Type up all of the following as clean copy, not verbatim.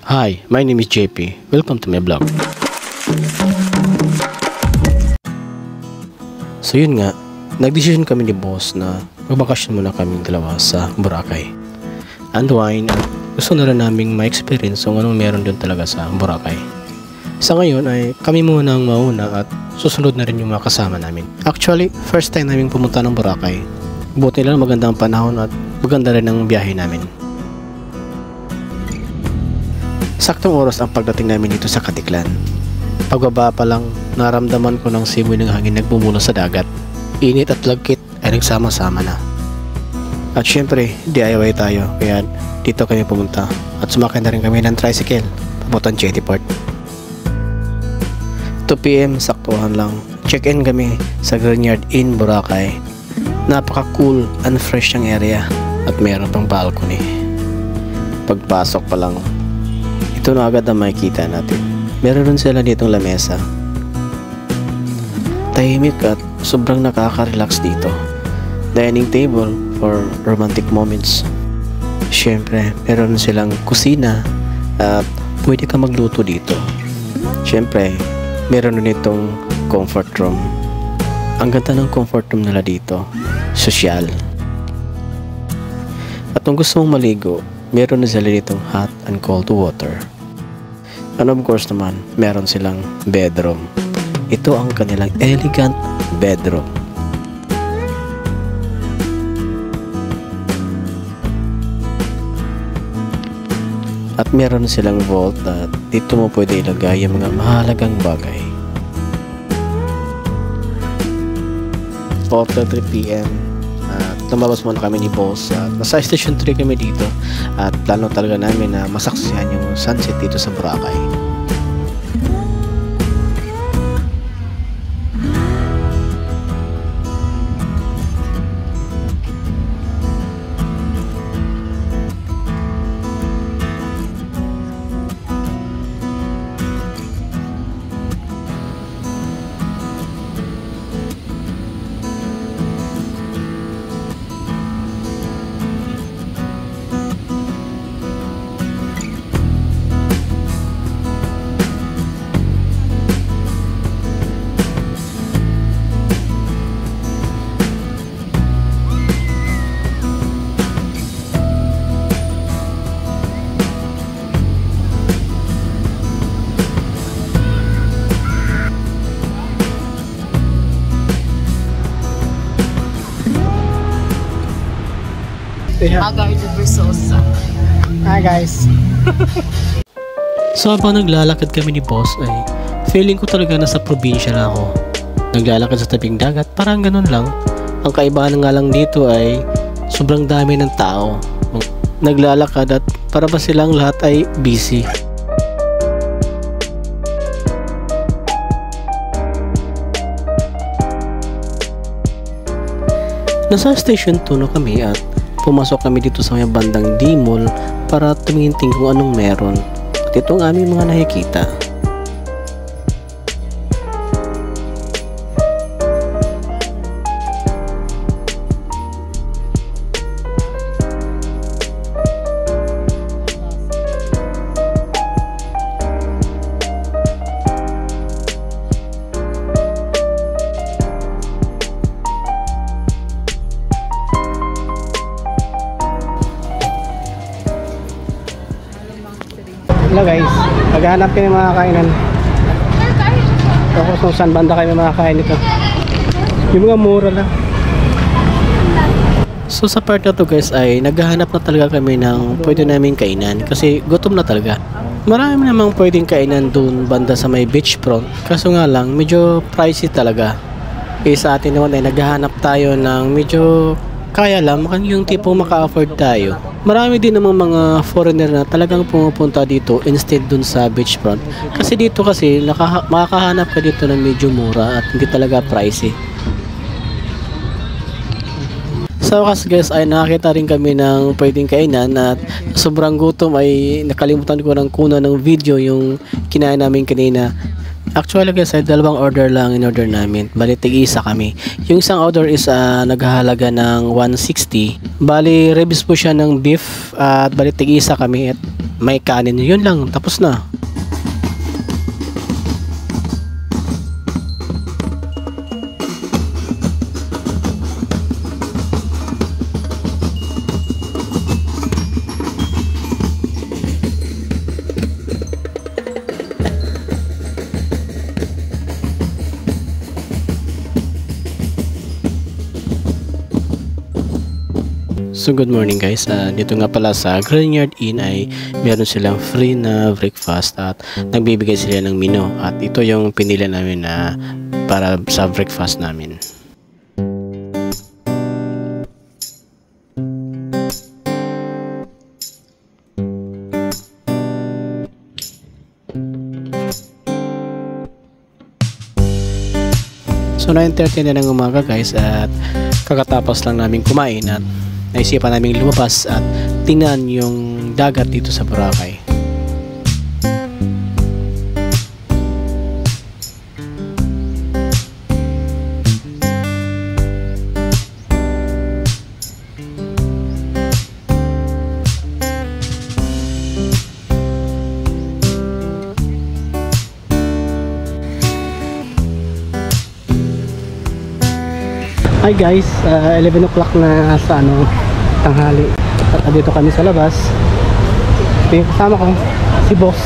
Hi, my name is JP. Welcome to my vlog. So yun nga, nagdesisyon kami ni boss na magbakasyon muna kaming dalawa sa Boracay. Unwind at gusto na rin naming ma-experience kung anong meron doon talaga sa Boracay. Sa ngayon ay kami muna ang mauna at susunod na rin yung mga kasama namin. Actually, first time namin pumunta ng Boracay. Buti lang maganda ang panahon at maganda rin ang biyahe namin. Saktong oras ang pagdating namin dito sa Katiklan. Pagbaba pa lang, naramdaman ko ng simoy ng hangin nagmumula sa dagat. Init at lagkit ay nagsama-sama na. At syempre, DIY tayo, kaya dito kami pumunta. At sumakay na rin kami ng tricycle, papuntang Jetty Port. 2 PM, saktuhan lang. Check-in kami sa Grignard Inn, Boracay. Napaka-cool and fresh ang area at meron pang balcony. Pagpasok pa lang, ito na agad ang makikita natin. Meron rin sila ditong lamesa. Tahimik at sobrang nakaka-relax dito. Dining table for romantic moments. Siyempre, meron silang kusina at pwede ka magluto dito. Siyempre, meron rin itong comfort room. Ang ganda ng comfort room nila dito. Sosyal. At kung gusto mong maligo, meron na sila ditong hot and cold water. And of course naman, meron silang bedroom. Ito ang kanilang elegant bedroom. At meron silang vault at dito mo pwede ilagay yung mga mahalagang bagay. After 3 PM at lumabas muna kami ni boss at nasa station 3 kami dito at plano talaga namin na masaksihan yung sunset dito sa Boracay. Agar de Versosa. Hi guys. So habang naglalakad kami ni boss ay feeling ko talaga nasa probinsya na ako. Naglalakad sa tabing dagat, parang ganun lang. Ang kaibahan nga lang dito ay sobrang dami ng tao. Naglalakad at para ba silang lahat ay busy. Nasa station 2 na kami at pumasok kami dito sa may bandang D-Mall para tumingin kung anong meron. At ito ang aming mga nakikita. Hello guys, maghanap kami ng mga kainan. Tapos kung saan banda kami makakain ito. Yung mga mura lang. So sa part na to guys ay naghahanap na talaga kami ng pwede namin kainan kasi gutom na talaga. Marami namang pwedeng kainan dun banda sa may beachfront. Kaso nga lang medyo pricey talaga. Eh sa atin naman ay naghahanap tayo ng medyo kaya lang yung tipo maka-afford tayo. Marami din namang mga foreigner na talagang pumupunta dito instead dun sa beachfront. Kasi dito kasi makakahanap ka dito ng medyo mura at hindi talaga pricey. Sa wakas guys ay nakakita rin kami ng pwedeng kainan at sobrang gutom ay nakalimutan ko ng kuna ng video yung kinain namin kanina. Actually guys, ay dalawang order lang in order namin. Bali, tig-isa kami. Yung isang order is naghahalaga ng 160. Bali, ribs po siya ng beef at bali, tig-isa kami at may kanin, yun lang, tapos na. So good morning guys, dito nga pala sa Greenyard Inn ay meron silang free na breakfast at nagbibigay sila ng menu at ito yung pinili namin na para sa breakfast namin. So 9:30 na ng umaga guys at kakatapos lang namin kumain at naisipan namin lumabas at tingnan yung dagat dito sa Boracay. Hi guys, 11 o'clock na sa tanghali at dito kami sa labas. Ito yung kasama ko, si boss.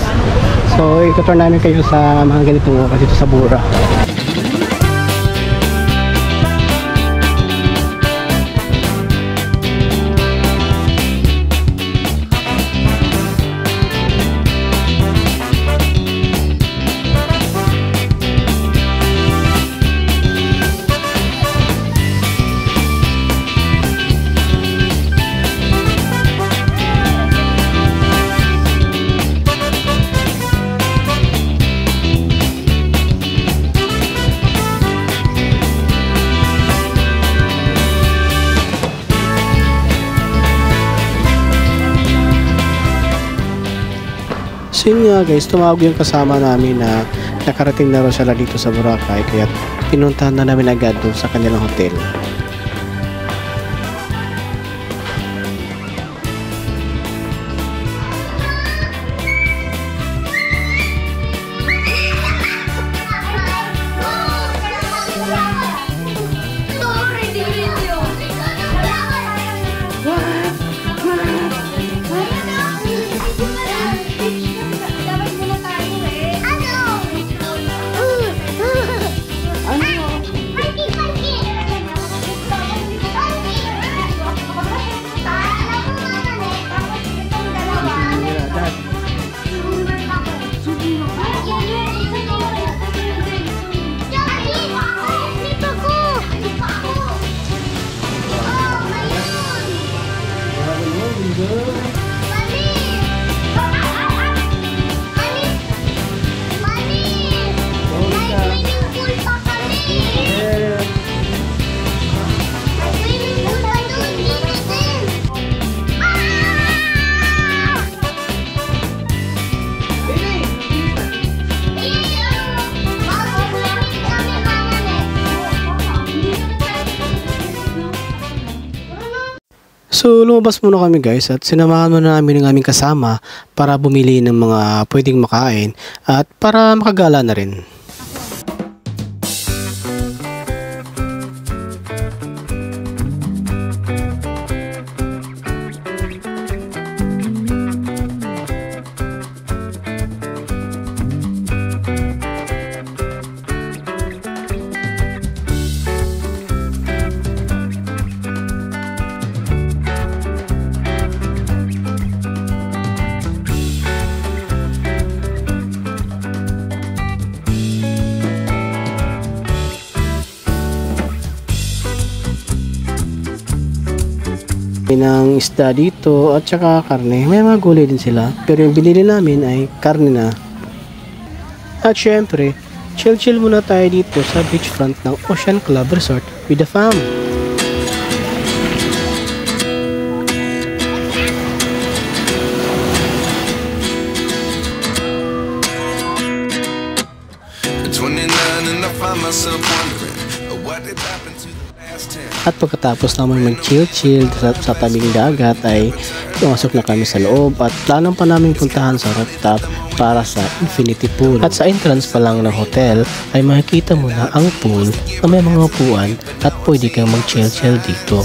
So itutur namin kayo sa mga ganitong oras dito sa Bura. So yun nga guys, tumawag yung kasama namin na nakarating na raw sila dito sa Boracay kaya pinuntahan na namin agad doon sa kanilang hotel. So lumabas muna kami guys at sinamahan muna namin ng aming kasama para bumili ng mga pwedeng makain at para makagala na rin. Ng isda dito at saka karne, may mga gulay din sila pero yung binili namin ay karne na. At syempre chill muna tayo dito sa beachfront ng Ocean Club Resort with the fam. At 29 and I find myself wondering what did happen to the last 10. At pagkatapos naman mag-chill-chill sa tabing dagat ay pumasok na kami sa loob at planong pa namin puntahan sa rooftop para sa infinity pool. At sa entrance pa lang ng hotel ay makikita mo na ang pool na may mga upuan at pwede kang mag-chill-chill dito.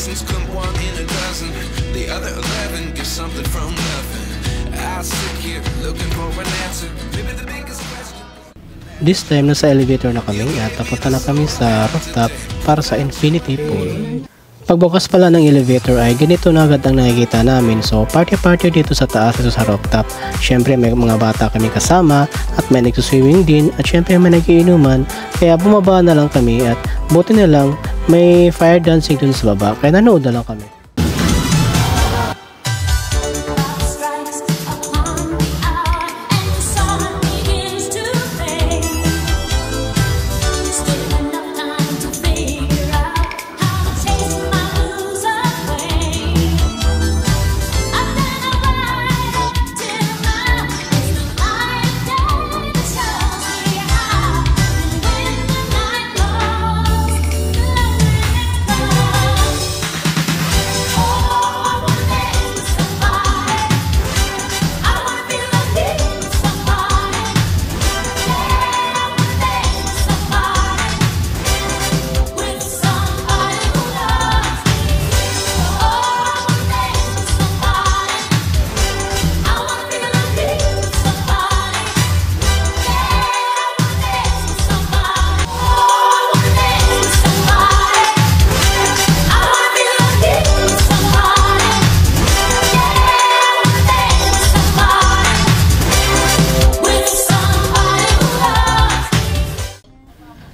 Come one in a dozen, the other 11 get something from nothing. I sit here looking for an answer. Maybe the biggest question. This time nasa elevator na kami at tapunta na kami sa rooftop para sa infinity pool. Pagbukas pala ng elevator ay ganito na agad ang nakikita namin, so party dito sa taas dito sa rooftop. Syempre may mga bata kami kasama at may nagsuswimming din at syempre may nagiinuman, kaya bumaba na lang kami at buti na lang may fire dancing dun sa baba kaya nanood na lang kami.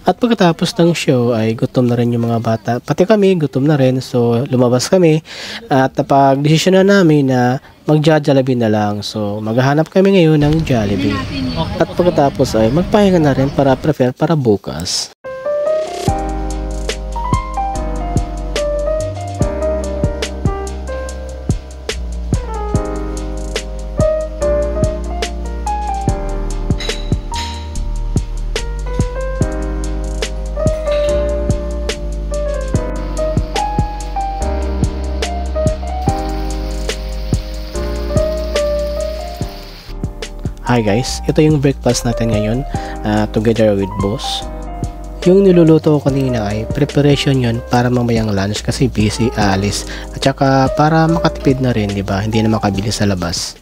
At pagkatapos ng show ay gutom na rin yung mga bata. Pati kami gutom na rin, so lumabas kami at napag-desisyon na namin na mag-Jollibee na lang. So maghahanap kami ngayon ng Jollibee. At pagkatapos ay magpahinga na rin para prepare para bukas. Hi guys, ito yung breakfast natin ngayon together with boss. Yung niluluto ko kanina ay preparation yun para mamayang lunch kasi busy aalis. At saka para makatipid na rin, diba? Hindi na makabili sa labas.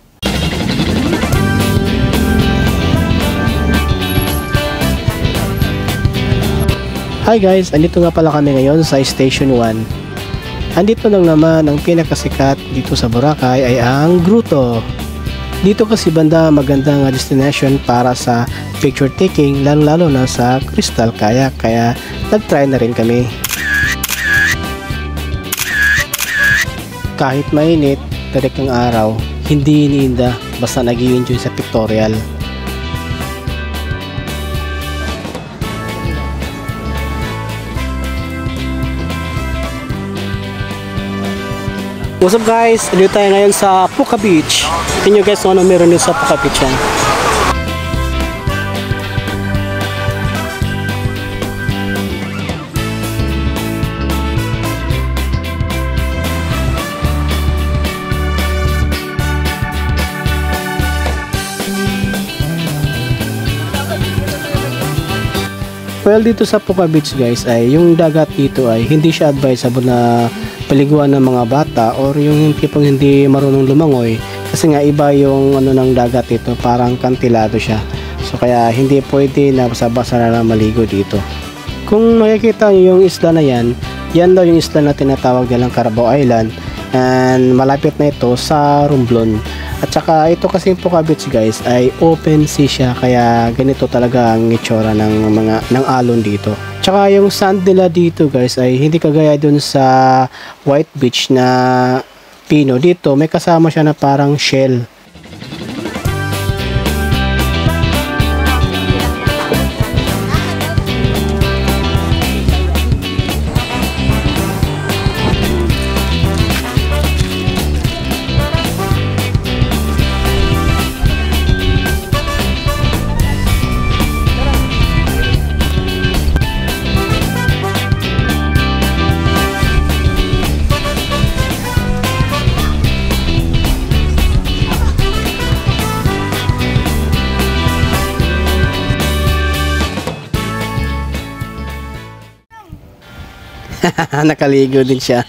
Hi guys, andito nga pala kami ngayon sa Station 1. Andito lang naman ang pinakasikat dito sa Boracay ay ang Grotto. Dito kasi banda magandang destination para sa picture taking, lalo na sa Crystal Kayak, kaya nag-try na rin kami. Kahit mainit, tarik ng araw, hindi iniinda basta nag-i-enjoy sa pictorial. What's up guys? Dito tayo ngayon sa Puka Beach. Tingnan nyo guys kung ano meron dito sa Puka Beach yan. Well, dito sa Puka Beach guys ay yung dagat dito ay hindi siya advisable na paliguan ng mga bata or yung tipong hindi marunong lumangoy kasi nga iba yung ano ng dagat dito, parang kantilado siya, so kaya hindi pwede na basa-basa na lang maligo dito. Kung makikita nyo yung isla na yan daw yung isla na tinatawag nilang Carabao Island and malapit na ito sa Romblon. At saka ito kasi Puka Beach guys ay open sea siya, kaya ganito talaga ang itsura ng alon dito. Tsaka yung sand nila dito guys ay hindi kagaya dun sa White Beach na pino. Dito may kasama siya na parang shell. Nakaligo din siya.